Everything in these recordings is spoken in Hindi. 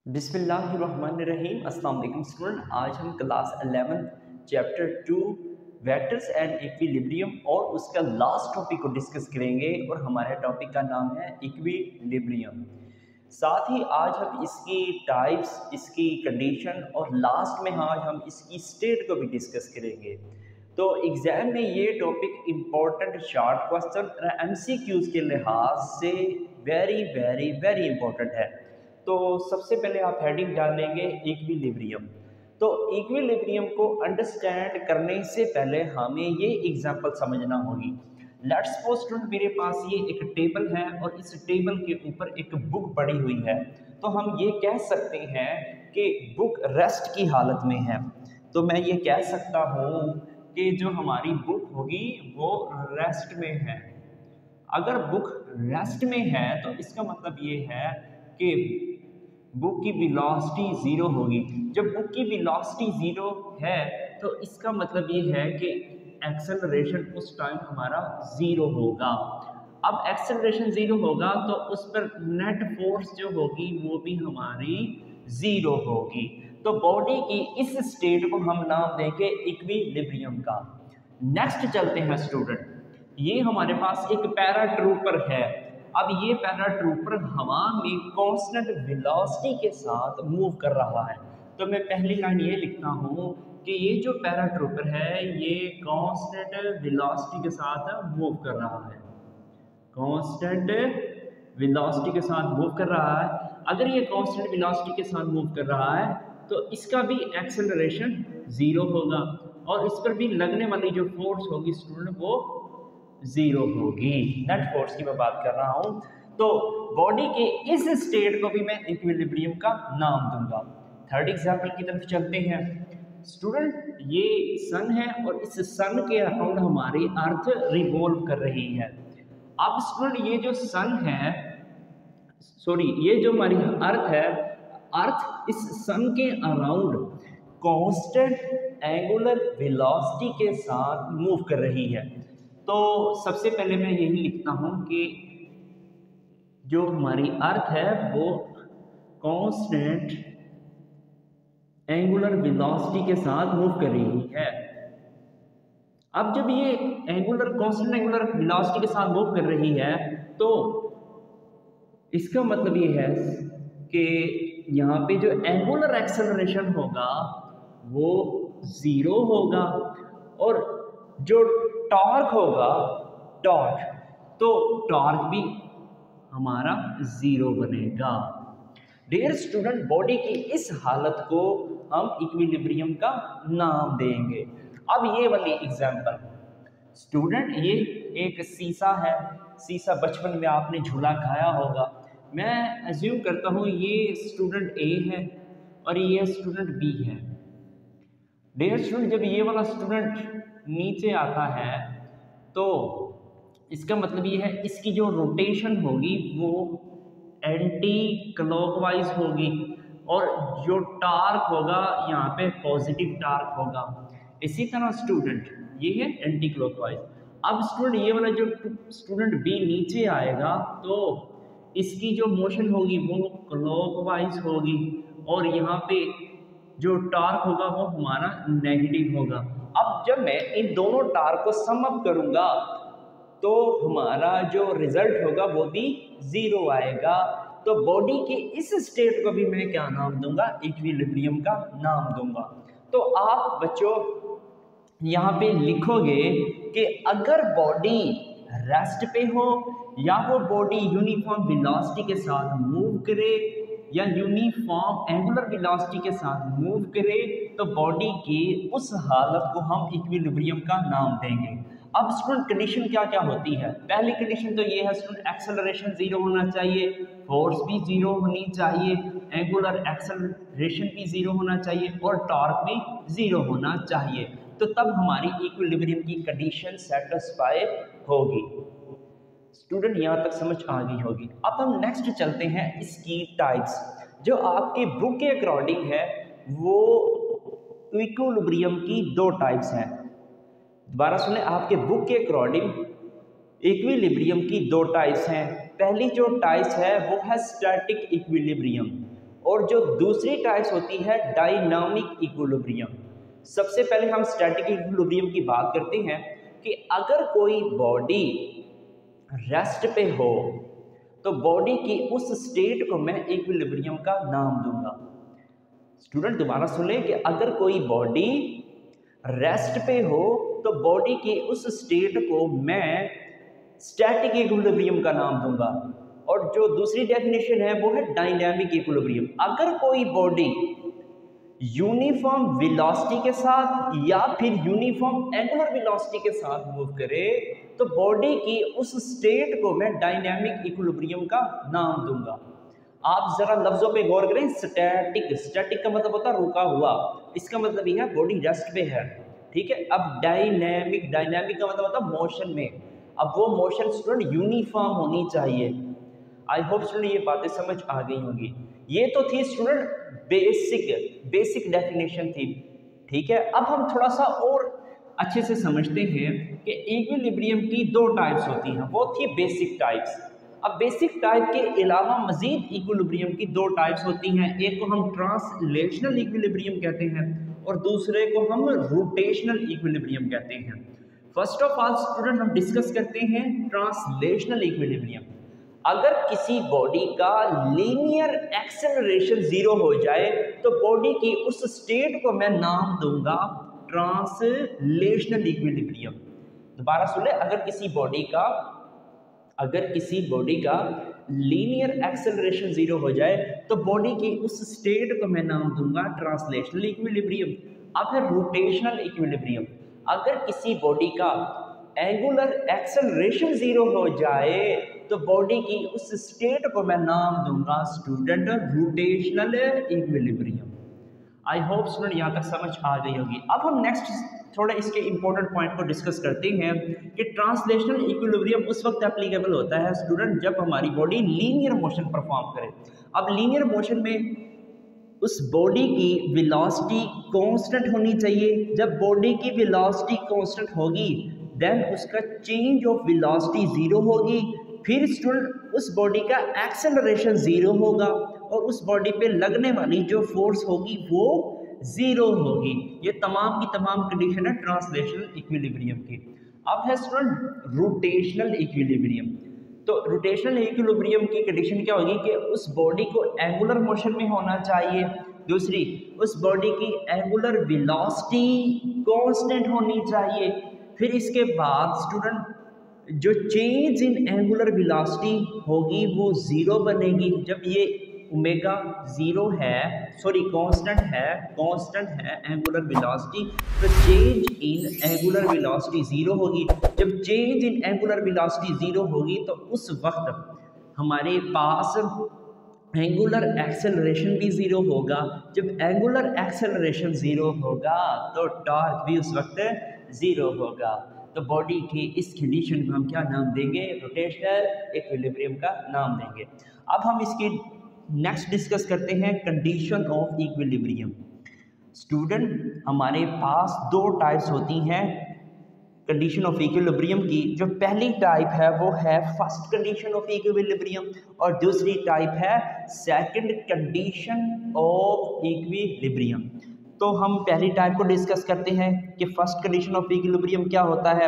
बिस्मिल्लाहिर्रहमानिर्रहीम। अस्सलाम वालेकुम स्टूडेंट। आज हम class 11 chapter 2 vectors and equilibrium और उसका लास्ट टॉपिक को डिस्कस करेंगे और हमारे टॉपिक का नाम है इक्विलिब्रियम। साथ ही आज हम इसकी टाइप्स, इसकी कंडीशन और लास्ट में आज हम इसकी स्टेट को भी डिस्कस करेंगे। तो एग्ज़ाम में ये topic important short question MCQs के लिहाज से वेरी वेरी वेरी इंपॉर्टेंट है। तो सबसे पहले आप हेडिंग डालेंगे इक्विलिब्रियम। तो इक्विलिब्रियम को अंडरस्टैंड करने से पहले हमें ये एग्जांपल समझना होगी। लेट्स सपोज स्टूडेंट, मेरे पास ये एक टेबल है और इस टेबल के ऊपर एक बुक पड़ी हुई है। तो हम ये कह सकते हैं कि बुक रेस्ट की हालत में है। तो मैं ये कह सकता हूँ कि जो हमारी बुक होगी वो रेस्ट में है। अगर बुक रेस्ट में है तो इसका मतलब ये है कि बुक की वेलोसिटी ज़ीरो होगी। जब बुक की वेलोसिटी ज़ीरो है तो इसका मतलब ये है कि एक्सेलरेशन उस टाइम हमारा ज़ीरो होगा। अब एक्सेलरेशन ज़ीरो होगा तो उस पर नेट फोर्स जो होगी वो भी हमारी ज़ीरो होगी। तो बॉडी की इस स्टेट को हम नाम देंगे इक्विलिब्रियम का। नेक्स्ट चलते हैं स्टूडेंट, ये हमारे पास एक पैराट्रूपर है। अब ये पैराट्रूपर हवा में कांस्टेंट वेलोसिटी के साथ मूव कर रहा है। तो मैं पहली लाइन ये लिखता हूँ कि ये जो पैराट्रूपर है ये कांस्टेंट वेलोसिटी के साथ मूव कर रहा है। कांस्टेंट वेलोसिटी के साथ मूव कर रहा है। अगर ये कांस्टेंट वेलोसिटी के साथ मूव कर रहा है तो इसका भी एक्सेलरेशन ज़ीरो होगा और इस पर भी लगने वाली जो फोर्स होगी स्टूडेंट वो ज़ीरो होगी। नेट फोर्स की मैं बात कर रहा हूँ। तो बॉडी के इस स्टेट को भी मैं इक्विलिब्रियम का नाम दूंगा। थर्ड एग्जाम्पल की तरफ चलते हैं स्टूडेंट। ये सन है और इस सन के अराउंड हमारी अर्थ रिवॉल्व कर रही है। अब स्टूडेंट ये जो सन है, ये जो हमारी अर्थ है, अर्थ इस सन के अराउंड कांस्टेंट एंगुलर वेलोसिटी के साथ मूव कर रही है। तो सबसे पहले मैं यही लिखता हूं कि जो हमारी अर्थ है वो कांस्टेंट एंगुलर वेलोसिटी के साथ मूव कर रही है। अब जब ये कांस्टेंट एंगुलर वेलोसिटी के साथ मूव कर रही है तो इसका मतलब ये है कि यहाँ पे जो एंगुलर एक्सेलरेशन होगा वो ज़ीरो होगा और जो टॉर्क होगा तो टॉर्क भी हमारा ज़ीरो बनेगा। डियर स्टूडेंट, बॉडी की इस हालत को हम इक्विलिब्रियम का नाम देंगे। अब ये वाली एग्जांपल स्टूडेंट, ये एक शीशा है। शीशा बचपन में आपने झूला खाया होगा। मैं अज्यूम करता हूँ ये स्टूडेंट ए है और ये स्टूडेंट बी है। डियर स्टूडेंट, जब ये वाला स्टूडेंट नीचे आता है तो इसका मतलब ये है इसकी जो रोटेशन होगी वो एंटी क्लॉकवाइज होगी और जो टार्क होगा यहाँ पे पॉजिटिव टार्क होगा। इसी तरह स्टूडेंट ये है एंटी क्लॉकवाइज। अब स्टूडेंट ये वाला जो स्टूडेंट बी नीचे आएगा तो इसकी जो मोशन होगी वो क्लॉकवाइज होगी और यहाँ पे जो टार्क होगा वो हमारा नेगेटिव होगा। अब जब मैं इन दोनों टार्क को सम अप करूंगा तो हमारा जो रिजल्ट होगा वो भी ज़ीरो आएगा। तो बॉडी के इस स्टेट को भी मैं क्या नाम दूंगा? इक्विलिब्रियम का नाम दूंगा। तो आप बच्चों यहाँ पे लिखोगे कि अगर बॉडी रेस्ट पे हो या वो बॉडी यूनिफॉर्म वेलोसिटी के साथ मूव करे या यूनिफॉर्म एंगुलर वेलोसिटी के साथ मूव करे तो बॉडी की उस हालत को हम इक्विलिब्रियम का नाम देंगे। अब स्टूडेंट कंडीशन क्या क्या होती है? पहली कंडीशन तो ये है स्टूडेंट, एक्सेलरेशन ज़ीरो होना चाहिए, फोर्स भी ज़ीरो होनी चाहिए, एंगुलर एक्सेलरेशन भी ज़ीरो होना चाहिए और टॉर्क भी ज़ीरो होना चाहिए। तो तब हमारी इक्विलिब्रियम की कंडीशन सेटिस्फाई होगी। स्टूडेंट यहाँ तक समझ आ गई होगी। अब हम नेक्स्ट चलते हैं इसकी टाइप्स। जो आपके बुक के अकॉर्डिंग है वो इक्विलिब्रियम की दो टाइप्स हैं। दोबारा सुने, आपके बुक के अकॉर्डिंग इक्विलिब्रियम की दो टाइप्स हैं। पहली जो टाइप्स है वो है स्टैटिक इक्विलिब्रियम और जो दूसरी टाइप्स होती है डायनामिक इक्विलिब्रियम। सबसे पहले हम स्टैटिक इक्विलिब्रियम की बात करते हैं कि अगर कोई बॉडी रेस्ट पे हो तो बॉडी की उस स्टेट को मैं इक्विलिब्रियम का नाम दूंगा। स्टूडेंट दोबारा सुन लें कि अगर कोई बॉडी रेस्ट पे हो तो बॉडी की उस स्टेट को मैं स्टैटिक इक्विलिब्रियम का नाम दूंगा। और जो दूसरी डेफिनेशन है वो है डायनामिक इक्विलिब्रियम। अगर कोई बॉडी यूनिफॉर्म वेलोसिटी के साथ या फिर यूनिफॉर्म एंगुलर वेलोसिटी के साथ मूव करे तो बॉडी की उस स्टेट को मैं डायनामिक इक्विलिब्रियम का नाम दूंगा। आप जरा लफ्जों पे गौर करें। स्टैटिक, स्टैटिक का मतलब होता है रुका हुआ, इसका मतलब यह है बॉडी रेस्ट पे है, ठीक है। अब डायनामिक, डायनामिक का मतलब होता है मोशन में। अब वो मोशन स्टूडेंट यूनिफॉर्म होनी चाहिए। आई होप स्टूडेंट ये बातें समझ आ गई होंगी। ये तो थी स्टूडेंट बेसिक डेफिनेशन थी, ठीक है। अब हम थोड़ा सा और अच्छे से समझते हैं कि इक्विलिब्रियम की दो टाइप्स होती हैं, वो थी बेसिक टाइप्स। अब बेसिक टाइप के अलावा मजीद इक्विलिब्रियम की दो टाइप्स होती हैं। एक को हम ट्रांसलेशनल इक्विलिब्रियम कहते हैं और दूसरे को हम रोटेशनल इक्विलिब्रियम कहते हैं। फर्स्ट ऑफ ऑल स्टूडेंट हम डिस्कस करते हैं ट्रांसलेशनल इक्विलिब्रियम। अगर किसी बॉडी का लीनियर एक्सेलरेशन 0 हो जाए तो बॉडी की उस स्टेट को मैं नाम दूंगा ट्रांसलेशनल इक्विलिब्रियम। दोबारा सुन ले, अगर किसी बॉडी का लीनियर एक्सेलरेशन 0 हो जाए तो बॉडी की उस स्टेट को मैं नाम दूंगा ट्रांसलेशनल इक्विलिब्रियम। अब है रोटेशनल इक्विलिब्रियम। अगर किसी बॉडी का एंगुलर एक्सेलरेशन 0 हो जाए तो बॉडी की उस स्टेट को मैं नाम दूंगा student rotational equilibrium. I hope student यहाँ तक समझ आ गई होगी। अब हम नेक्स्ट थोड़ा इसके इंपॉर्टेंट पॉइंट को डिस्कस करते हैं कि ट्रांसलेशनल इक्विलिब्रियम उस वक्त एप्लीकेबल होता है स्टूडेंट जब हमारी बॉडी लीनियर मोशन परफॉर्म करे। अब लीनियर मोशन में उस बॉडी की वेलोसिटी कांस्टेंट होनी चाहिए। जब बॉडी की वेलोसिटी कांस्टेंट होगी देन उसका चेंज ऑफ वेलोसिटी 0 होगी। फिर स्टूडेंट उस बॉडी का एक्सेलरेशन 0 होगा और उस बॉडी पे लगने वाली जो फोर्स होगी वो 0 होगी। ये तमाम की तमाम कंडीशन है ट्रांसलेशनल इक्विलिब्रियम की। अब है स्टूडेंट रोटेशनल इक्विलिब्रियम। तो रोटेशनल इक्विलिब्रियम की कंडीशन क्या होगी कि उस बॉडी को एंगुलर मोशन में होना चाहिए। दूसरी, उस बॉडी की एंगुलर वेलोसिटी कांस्टेंट होनी चाहिए। फिर इसके बाद स्टूडेंट जो चेंज इन एंगुलर वेलोसिटी होगी वो 0 बनेगी। जब ये ओमेगा 0 है, सॉरी कांस्टेंट है एंगुलर वेलोसिटी, तो चेंज इन एंगुलर वेलोसिटी 0 होगी। जब चेंज इन एंगुलर वेलोसिटी 0 होगी तो उस वक्त हमारे पास एंगुलर एक्सेलरेशन भी 0 होगा। जब एंगुलर एक्सेलरेशन 0 होगा तो टॉर्क भी उस वक्त 0 होगा। तो बॉडी की इस कंडीशन को हम क्या नाम देंगे? रोटेशनल इक्विलिब्रियम का नाम देंगे। अब हम इसकी नेक्स्ट डिस्कस करते हैं कंडीशन ऑफ इक्विलिब्रियम। स्टूडेंट हमारे पास दो टाइप्स होती हैं कंडीशन ऑफ इक्विलिब्रियम की। जो पहली टाइप है वो है फर्स्ट कंडीशन ऑफ इक्विलिब्रियम और दूसरी टाइप है सेकंड कंडीशन ऑफ इक्विलिब्रियम। तो हम पहली टाइप को डिस्कस करते हैं कि फर्स्ट कंडीशन ऑफ इक्विलिब्रियम क्या होता है।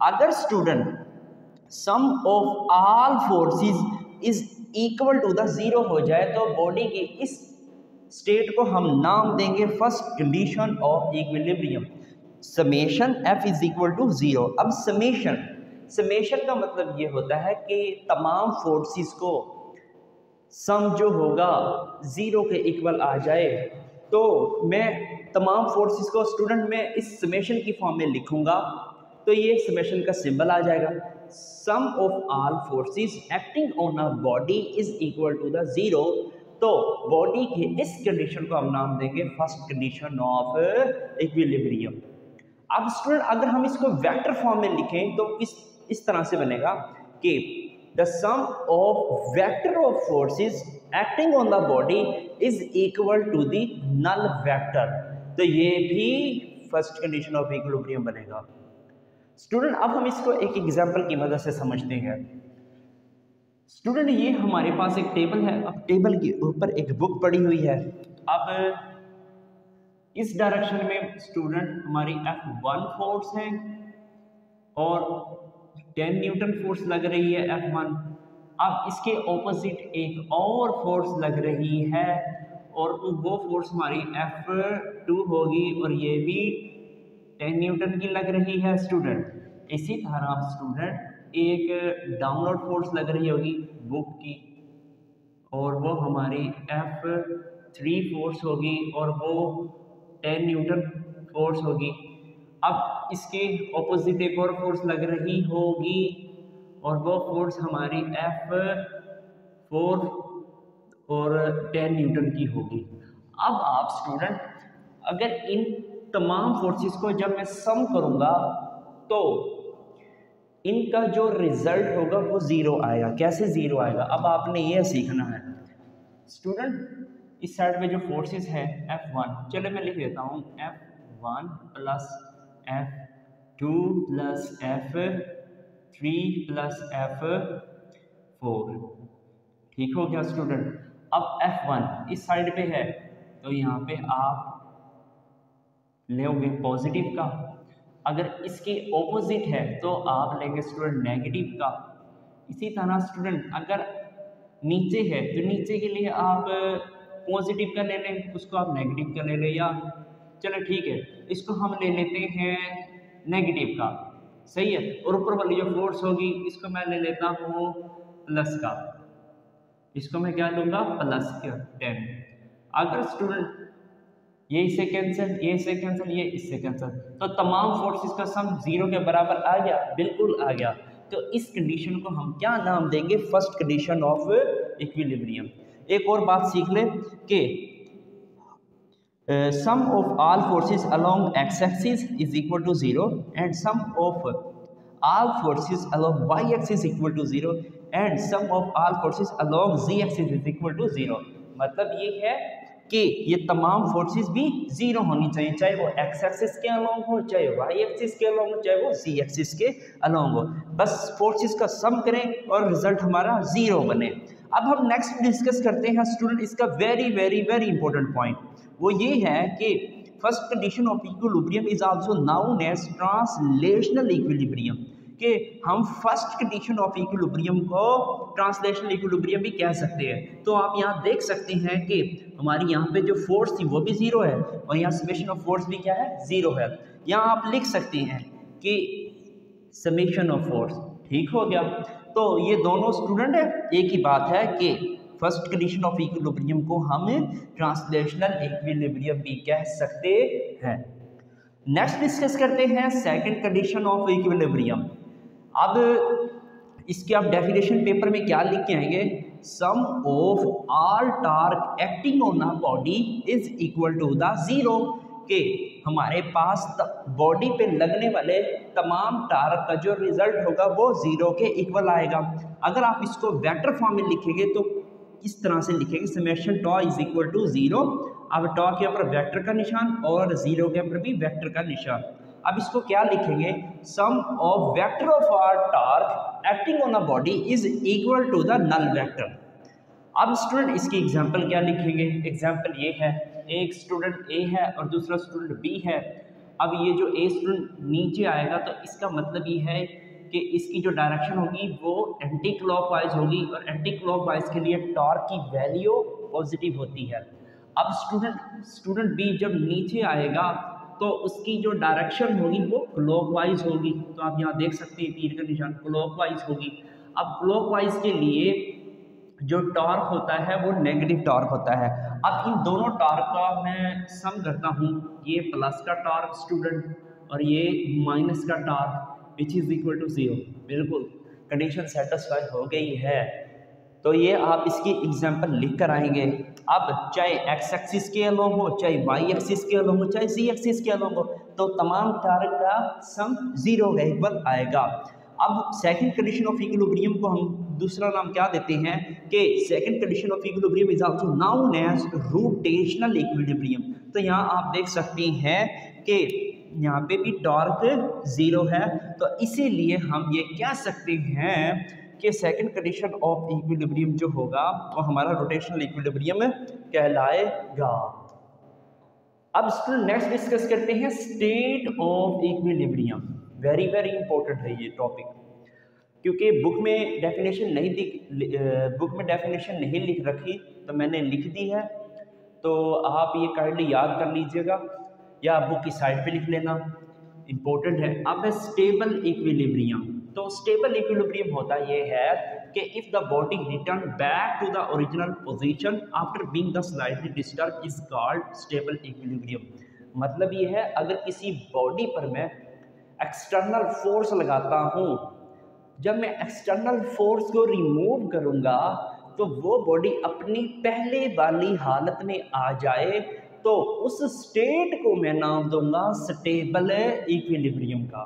अगर student sum of all forces is equal to the 0 हो जाए तो बॉडी की इस स्टेट को हम नाम देंगे first condition of equilibrium. Summation F is equal to 0। अब समेशन का मतलब ये होता है कि तमाम फोर्सेस को सम जो होगा 0 के इक्वल आ जाए। तो मैं तमाम फोर्सेस को स्टूडेंट में इस समेशन की फॉर्म में लिखूंगा तो ये समेशन का सिंबल आ जाएगा। Sum of all forces acting on a body is equal to the 0। तो बॉडी की इस कंडीशन को हम नाम देंगे फर्स्ट कंडीशन ऑफ इक्विलिब्रियम। अब स्टूडेंट अगर हम इसको वेक्टर फॉर्म में लिखें तो इस तरह से बनेगा कि the sum of vector of forces acting on the body is equal to the null vector। तो ये भी फर्स्ट कंडीशन ऑफ इक्विलिब्रियम बनेगा। स्टूडेंट अब हम इसको एक एग्जांपल की मदद से समझते हैं। स्टूडेंट ये हमारे पास एक टेबल है। अब टेबल के ऊपर एक बुक पड़ी हुई है। अब इस डायरेक्शन में स्टूडेंट हमारी F1 फोर्स है और 10 न्यूटन फोर्स लग रही है F1। अब इसके ऑपोजिट एक और फोर्स लग रही है और वो फोर्स हमारी F2 होगी और ये भी 10 न्यूटन की लग रही है स्टूडेंट। इसी तरह स्टूडेंट एक डाउनवर्ड फोर्स लग रही होगी बुक की और वो हमारी F3 फोर्स होगी और वो 10 न्यूटन फोर्स होगी। अब इसके ऑपोजिट एक और फोर्स लग रही होगी और वो फोर्स हमारी F4 और 10 न्यूटन की होगी। अब आप स्टूडेंट अगर इन तमाम फोर्सेस को जब मैं सम करूंगा तो इनका जो रिजल्ट होगा वो ज़ीरो आएगा। कैसे ज़ीरो आएगा? अब आपने ये सीखना है स्टूडेंट। इस साइड में जो फोर्सेस है F1, चलो मैं लिख देता हूँ F1 plus F2 plus F3 plus F4। ठीक हो गया स्टूडेंट। अब F1 इस साइड पे है तो यहाँ पे आप लोगे पॉजिटिव का, अगर इसके ऑपोजिट है तो आप लेंगे स्टूडेंट नेगेटिव का। इसी तरह स्टूडेंट अगर नीचे है तो नीचे के लिए आप पॉजिटिव का ले लें, उसको आप नेगेटिव का ले लें, या चलो ठीक है इसको हम ले लेते हैं नेगेटिव का, सही है। और ऊपर वाली जो फोर्स होगी इसको मैं ले लेता हूँ प्लस का, इसको मैं क्या लूँगा प्लस का 10। अगर स्टूडेंट ये इससे कैंसिल, ये इससे कैंसिल, ये इससे कैंसिल, तो तमाम फोर्सेस का सम जीरो के बराबर आ गया, बिल्कुल आ गया। तो इस कंडीशन को हम क्या नाम देंगे? First condition of equilibrium. एक और बात सीख ले कि sum of all forces along X axis is equal to 0 and sum of all forces along Y axis equal to 0 and sum of all forces along Z axis is equal to 0। मतलब ये है कि ये तमाम फोर्सेस भी जीरो होनी चाहिए, चाहे वो एक्स एक्सिस के अलोंग हो, चाहे वाई एक्सिस के अलोंग हो, चाहे वो जी एक्सिस के अलोंग हो। बस फोर्सेस का सम करें और रिजल्ट हमारा जीरो बने। अब हम नेक्स्ट डिस्कस करते हैं स्टूडेंट इसका very very very important point. वो ये है कि first condition of equilibrium is also known as translational equilibrium, कि हम फर्स्ट कंडीशन ऑफ इक्विलिब्रियम को ट्रांसलेशनल इक्विलिब्रियम भी कह सकते हैं। तो आप यहाँ देख सकते हैं कि हमारी यहाँ पे जो फोर्स थी वो भी जीरो है और यहाँ समेशन ऑफ फोर्स भी क्या है? जीरो है। यहाँ आप लिख सकते हैं कि समेशन ऑफ फोर्स, ठीक हो गया। तो ये दोनों स्टूडेंट है, एक ही बात है कि फर्स्ट कंडीशन ऑफ इक्विलिब्रियम को हम ट्रांसलेशनल इक्विलिब्रियम भी कह सकते हैं। नेक्स्ट डिस्कस करते हैं सेकंड कंडीशन ऑफ इक्विलिब्रियम। अब इसके आप डेफिनेशन पेपर में क्या लिख के आएंगे? Sum of all torque acting on a body is equal to the zero, के हमारे पास बॉडी पे लगने वाले तमाम टॉर्क का जो रिजल्ट होगा वो जीरो के इक्वल आएगा। अगर आप इसको वेक्टर फॉर्म में लिखेंगे तो इस तरह से लिखेंगे summation tau is equal to zero. अब टॉ के ऊपर वेक्टर का निशान और जीरो के ऊपर भी वेक्टर का निशान। अब इसको क्या लिखेंगे? Sum of vector of R torque acting on a body is equal to the null vector. अब स्टूडेंट इसकी एग्जांपल क्या लिखेंगे? एग्जांपल ये है, एक स्टूडेंट ए है और दूसरा स्टूडेंट बी है। अब ये जो ए स्टूडेंट नीचे आएगा तो इसका मतलब ये है कि इसकी जो डायरेक्शन होगी वो एंटी क्लॉकवाइज होगी और एंटी क्लॉकवाइज के लिए टॉर्क की वैल्यू पॉजिटिव होती है। अब स्टूडेंट बी जब नीचे आएगा तो उसकी जो डायरेक्शन होगी वो क्लॉकवाइज होगी। तो आप यहाँ देख सकते हैं तीर का निशान क्लॉकवाइज होगी। अब क्लॉकवाइज के लिए जो टॉर्क होता है वो नेगेटिव टॉर्क होता है। अब इन दोनों टॉर्क का मैं सम करता हूँ, ये प्लस का टॉर्क स्टूडेंट और ये माइनस का torque which is equal to zero. बिल्कुल कंडीशन सेटिस्फाई हो गई है। तो ये आप इसकी एग्जांपल लिख कर आएंगे। अब चाहे एक्स एक्सिस के अलोंग हो, चाहे वाई एक्सिस के अलोंग हो, चाहे जी एक्सिस के अलोंग हो, तो तमाम टॉर्क का सम जीरो के इक्वल आएगा। अब सेकंड कंडीशन ऑफ इक्विलिब्रियम को हम दूसरा नाम क्या देते हैं कि second condition of equilibrium is also known as rotational equilibrium. तो यहाँ आप देख सकते हैं कि यहाँ पे भी टॉर्क जीरो है, तो इसीलिए हम ये कह सकते हैं कि सेकंड कंडीशन ऑफ इक्विलिब्रियम जो होगा वो हमारा रोटेशनल इक्विलिब्रियम कहलाएगा। अब स्टूडेंट नेक्स्ट डिस्कस करते हैं state of equilibrium. Very very important है ये टॉपिक, क्योंकि बुक में डेफिनेशन नहीं लिख रखी, तो मैंने लिख दी है, तो आप ये काइंडली याद कर लीजिएगा या बुक की साइड पे लिख लेना, इंपॉर्टेंट है। अब है स्टेबल इक्विलिब्रियम। तो स्टेबल इक्विलिब्रियम होता ये है कि if the body return back to the original position after being the slightly disturb is called stable equilibrium. मतलब ये है, अगर किसी बॉडी पर मैं एक्सटर्नल फोर्स लगाता हूँ, जब मैं एक्सटर्नल फोर्स को रिमूव करूँगा तो वो बॉडी अपनी पहले वाली हालत में आ जाए, तो उस स्टेट को मैं नाम दूंगा स्टेबल इक्विलिब्रियम का।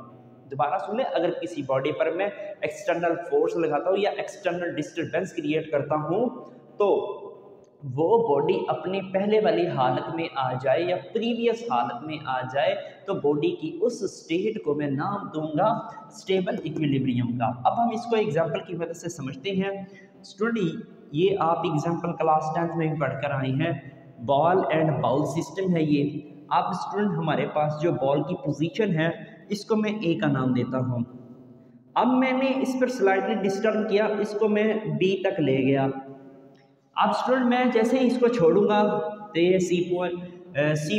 दोबारा सुन ले, अगर किसी बॉडी पर मैं एक्सटर्नल फोर्स लगाता हूँ या एक्सटर्नल डिस्टर्बेंस क्रिएट करता हूँ, तो वो बॉडी अपनी पहले वाली हालत में आ जाए या प्रीवियस हालत में आ जाए, तो बॉडी की उस स्टेट को मैं नाम दूंगा स्टेबल इक्विलिब्रियम का। अब हम इसको एग्जांपल की मदद से समझते हैं। स्टूडेंट, ये आप एग्जांपल क्लास 10th में भी पढ़कर आए हैं, बॉल एंड बाउल सिस्टम है ये। अब स्टूडेंट, हमारे पास जो बॉल की पोजीशन है, इसको मैं ए का नाम देता हूँ। अब मैंने इस पर स्लाइटली डिस्टर्ब किया, इसको मैं बी तक ले गया। अब स्टूडेंट, मैं जैसे ही इसको छोड़ूंगा तो ये सी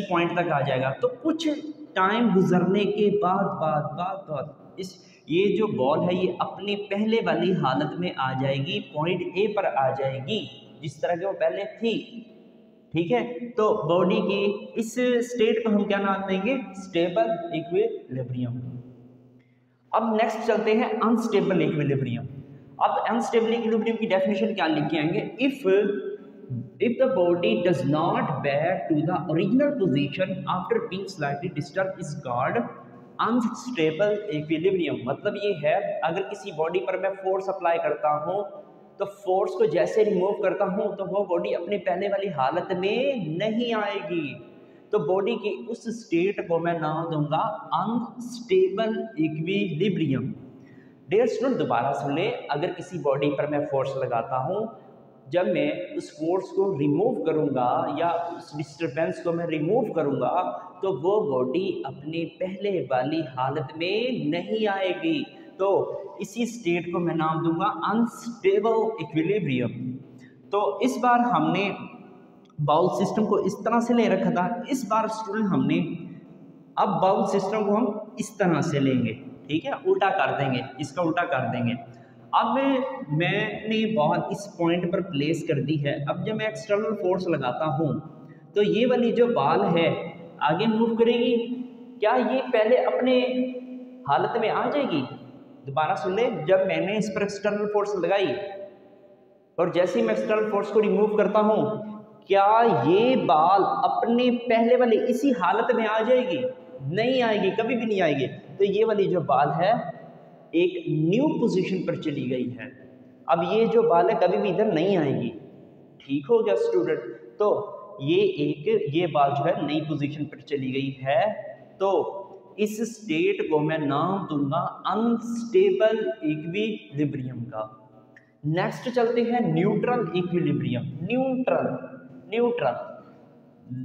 पॉइंट तक आ जाएगा। तो कुछ टाइम गुजरने के बाद ये जो बॉल है ये अपनी पहले वाली हालत में आ जाएगी, पॉइंट ए पर आ जाएगी जिस तरह के वो पहले थी। ठीक है, तो बॉडी की इस स्टेट को हम क्या नाम देंगे? Stable equilibrium. अब नेक्स्ट चलते हैं अनस्टेबल इक्विलिब्रियम। अब अनस्टेबल इक्विलिब्रियम की डेफिनेशन क्या लिख के आएंगे? If the body does not back to the original position after being slightly disturb is called unstable equilibrium. मतलब ये है, अगर किसी बॉडी पर मैं फोर्स अप्लाई करता हूँ, तो फोर्स को जैसे रिमूव करता हूँ तो वो बॉडी अपने पहले वाली हालत में नहीं आएगी, तो बॉडी की उस स्टेट को मैं नाम दूंगा अनस्टेबल इक्विलिब्रियम। डियर स्टूडेंट, दोबारा सुन ले, अगर किसी बॉडी पर मैं फोर्स लगाता हूँ, जब मैं उस फोर्स को रिमूव करूँगा या उस डिस्टर्बेंस को मैं रिमूव करूँगा, तो वो बॉडी अपने पहले वाली हालत में नहीं आएगी, तो इसी स्टेट को मैं नाम दूंगा अनस्टेबल इक्विलिब्रियम। तो इस बार हमने बाउल सिस्टम को इस तरह से ले रखा था, इस बार स्टूडेंट हमने अब बाउल सिस्टम को हम इस तरह से लेंगे। ठीक है, उल्टा कर देंगे, इसका उल्टा कर देंगे। अब मैंने बहुत इस पॉइंट पर प्लेस कर दी है। अब जब मैं एक्सटर्नल फोर्स लगाता हूँ, तो ये वाली जो बॉल है आगे मूव करेगी, क्या ये पहले अपने हालत में आ जाएगी? दोबारा सुन ले, जब मैंने इस पर एक्सटर्नल फोर्स लगाई और जैसे ही मैं एक्सटर्नल फोर्स को रिमूव करता हूँ, क्या ये बॉल अपने पहले वाली इसी हालत में आ जाएगी? नहीं आएगी, कभी भी नहीं आएगी। तो ये वाली जो बॉल है एक न्यू पोजीशन पर चली गई है। अब ये जो बॉल है कभी भी इधर नहीं आएगी। ठीक हो गया स्टूडेंट? तो ये बॉल जो है नई पोजीशन पर चली गई है, तो इस स्टेट को मैं नाम दूंगा अनस्टेबल इक्विलिब्रियम का। नेक्स्ट चलते हैं न्यूट्रल इक्विलिब्रियम। न्यूट्रल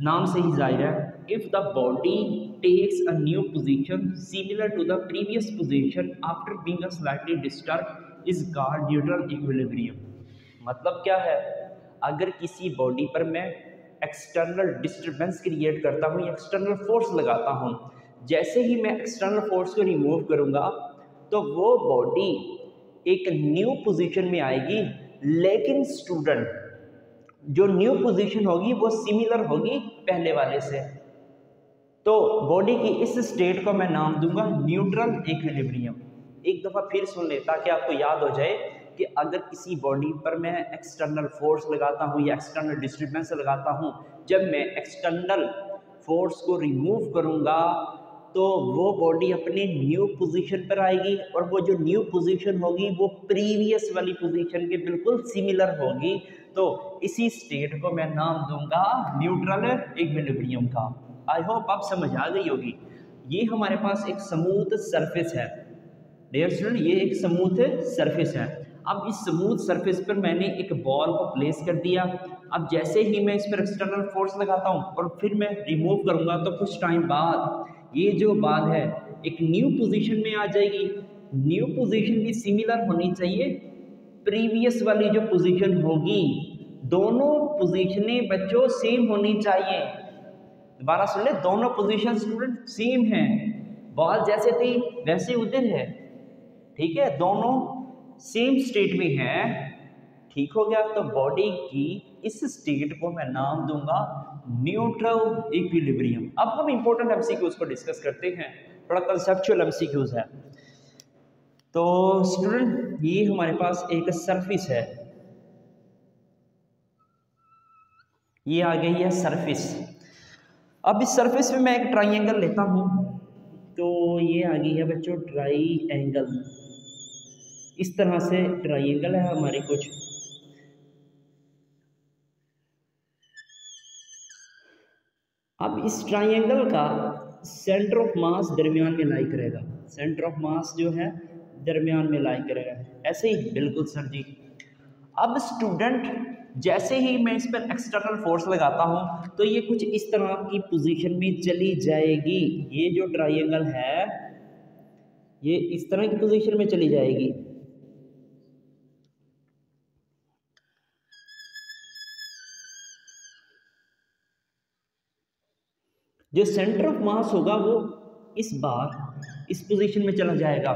नाम से ही जाहिर है, if the body takes a new position similar to the previous position after being a slightly disturb is called neutral equilibrium. मतलब क्या है, अगर किसी बॉडी पर मैं एक्सटर्नल डिस्टर्बेंस क्रिएट करता हूँ या एक्सटर्नल फोर्स लगाता हूँ, जैसे ही मैं एक्सटर्नल फोर्स को रिमूव करूँगा तो वो बॉडी एक न्यू पोजीशन में आएगी, लेकिन स्टूडेंट जो न्यू पोजीशन होगी वो सिमिलर होगी पहले वाले से। तो बॉडी की इस स्टेट को मैं नाम दूंगा न्यूट्रल इक्विलिब्रियम। एक दफ़ा फिर सुन ले ताकि आपको याद हो जाए कि अगर किसी बॉडी पर मैं एक्सटर्नल फोर्स लगाता हूँ या एक्सटर्नल डिस्टर्बेंस लगाता हूँ, जब मैं एक्सटर्नल फोर्स को रिमूव करूँगा तो वो बॉडी अपने न्यू पोजीशन पर आएगी, और वो जो न्यू पोजीशन होगी वो प्रीवियस वाली पोजीशन के बिल्कुल सिमिलर होगी। तो इसी स्टेट को मैं नाम दूंगा न्यूट्रल इक्विलिब्रियम का। आई होप आप समझ आ गई होगी। ये हमारे पास एक स्मूथ सरफेस है डियर स्टूडेंट, ये एक स्मूथ सरफेस है। अब इस स्मूथ सरफेस पर मैंने एक बॉल को प्लेस कर दिया। अब जैसे ही मैं इस पर एक्सटर्नल फोर्स लगाता हूँ और फिर मैं रिमूव करूँगा तो कुछ टाइम बाद ये जो बॉल है एक न्यू पोजीशन में आ जाएगी। न्यू पोजीशन भी सिमिलर होनी चाहिए प्रीवियस वाली जो पोजीशन होगी, दोनों पोजीशनें बच्चों सेम होनी चाहिए। दोबारा सुन ले, दोनों पोजीशन स्टूडेंट सेम हैं, बॉल जैसे थी वैसे उधर है, ठीक है, दोनों सेम स्टेट में है। ठीक हो गया, तो बॉडी की इस स्टेट को मैं नाम दूंगा न्यूट्रल इक्विलिब्रियम। अब हम इंपॉर्टेंट एमसीक्यूज को डिस्कस करते हैं, थोड़ा कंसेप्चुअल एमसीक्यूज है। तो स्टूडेंट ये हमारे पास एक सरफेस है, ये आ गई है सरफेस। अब इस सरफेस में मैं एक ट्राइंगल लेता हूं, तो ये आ गई है बच्चों ट्राइंगल। इस तरह से ट्राइंगल है हमारे कुछ। अब इस ट्राइंगल का सेंटर ऑफ मास दरमियान में लाई करेगा, सेंटर ऑफ मास जो है दरमियान में लाई करेगा, ऐसे ही बिल्कुल सर जी। अब स्टूडेंट जैसे ही मैं इस पर एक्सटर्नल फोर्स लगाता हूं तो ये कुछ इस तरह की पोजीशन में चली जाएगी। ये जो ट्राइंगल है ये इस तरह की पोजीशन में चली जाएगी। जो सेंटर ऑफ मास होगा वो इस बार इस पोजीशन में चला जाएगा।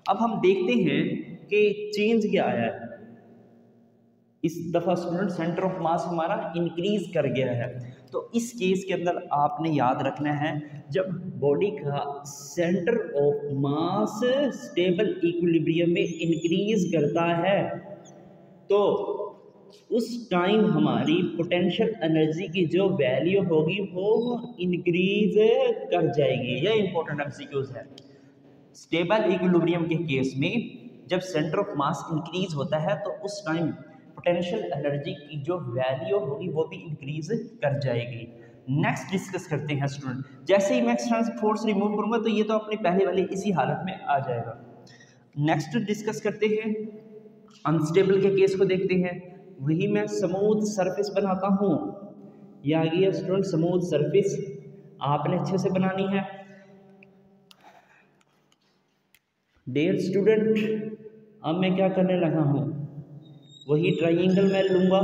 अब हम देखते हैं कि चेंज क्या आया है। इस दफ़ा स्टूडेंट सेंटर ऑफ मास हमारा इंक्रीज कर गया है। तो इस केस के अंदर आपने याद रखना है, जब बॉडी का centre of mass stable equilibrium में इंक्रीज करता है तो उस टाइम हमारी पोटेंशियल एनर्जी की जो वैल्यू होगी वो इंक्रीज कर जाएगी। यह इंपॉर्टेंट एमसीक्यूज है। स्टेबल इक्विलिब्रियम के केस में जब सेंटर ऑफ मास इंक्रीज होता है तो उस टाइम पोटेंशियल एनर्जी की जो वैल्यू होगी वो भी इंक्रीज कर जाएगी। नेक्स्ट डिस्कस करते हैं स्टूडेंट, जैसे ही मैं एक्सटर्नल फोर्स रिमूव करूंगा तो ये तो अपनी पहले वाली इसी हालत में आ जाएगा। नेक्स्ट डिस्कस करते हैं अनस्टेबल के केस को देखते हैं। वही मैं स्मूथ सरफेस बनाता हूँ, ये आ गई है स्टूडेंट स्मूथ सरफेस, आपने अच्छे से बनानी है। डियर स्टूडेंट अब मैं क्या करने लगा हूँ, वही ट्राइंगल मैं लूंगा,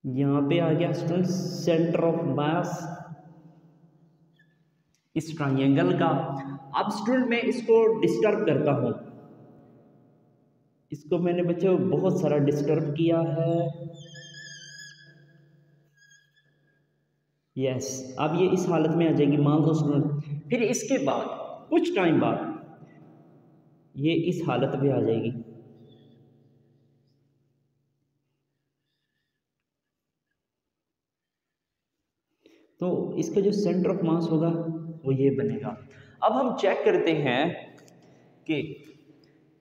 यहां पे आ गया स्टूडेंट सेंटर ऑफ मास इस ट्राइंगल का। अब स्टूडेंट मैं इसको डिस्टर्ब करता हूं, इसको मैंने बच्चों बहुत सारा डिस्टर्ब किया है। यस, अब ये इस हालत में आ जाएगी मान लो स्टूडेंट। फिर इसके बाद कुछ टाइम बाद ये इस हालत में आ जाएगी। तो इसका जो सेंटर ऑफ मास होगा वो ये बनेगा। अब हम चेक करते हैं कि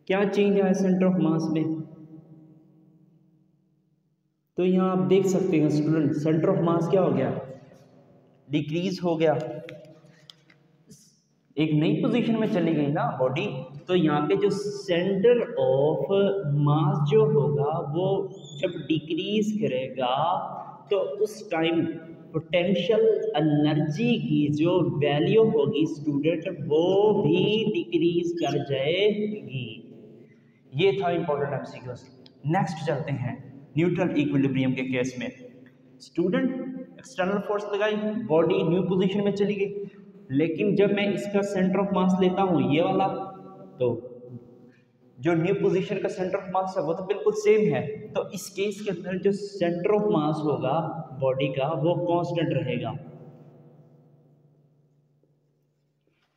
क्या चेंज आया सेंटर ऑफ मास में। तो यहाँ आप देख सकते हैं स्टूडेंट सेंटर ऑफ मास क्या हो गया, डिक्रीज हो गया, एक नई पोजीशन में चली गई ना बॉडी। तो यहाँ पे जो सेंटर ऑफ मास जो होगा वो जब डिक्रीज करेगा तो उस टाइम पोटेंशियल एनर्जी की जो वैल्यू होगी स्टूडेंट वो भी डिक्रीज कर जाएगी। ये था इंपॉर्टेंट एमसीक्यूज। नेक्स्ट चलते हैं न्यूट्रल इक्विलिब्रियम के केस में। स्टूडेंट एक्सटर्नल फोर्स लगाई, बॉडी न्यू पोजीशन में चली गई, लेकिन जब मैं इसका सेंटर ऑफ मास लेता हूं ये वाला, तो जो न्यू पोजीशन का सेंटर ऑफ मास है वो तो बिल्कुल सेम है। तो इस केस के अंदर जो सेंटर ऑफ मास होगा बॉडी का वो कांस्टेंट रहेगा।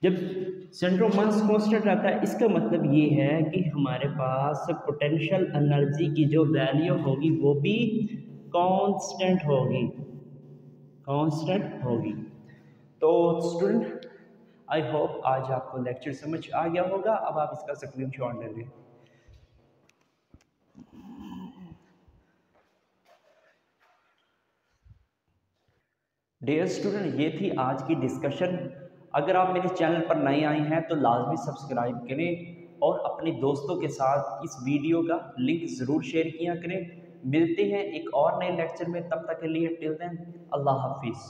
जब सेंटर ऑफ मास कांस्टेंट रहता है इसका मतलब ये है कि हमारे पास पोटेंशियल एनर्जी की जो वैल्यू होगी वो भी कांस्टेंट होगी, कांस्टेंट होगी। तो स्टूडेंट आई होप आज आपको लेक्चर समझ आ गया होगा। अब आप इसका स्क्रीनशॉट ले लें। डियर स्टूडेंट ये थी आज की डिस्कशन। अगर आप मेरे चैनल पर नए आए हैं तो लाजमी सब्सक्राइब करें और अपने दोस्तों के साथ इस वीडियो का लिंक ज़रूर शेयर किया करें। मिलते हैं एक और नए लेक्चर में, तब तक के लिए टिल देन अल्लाह हाफिज़।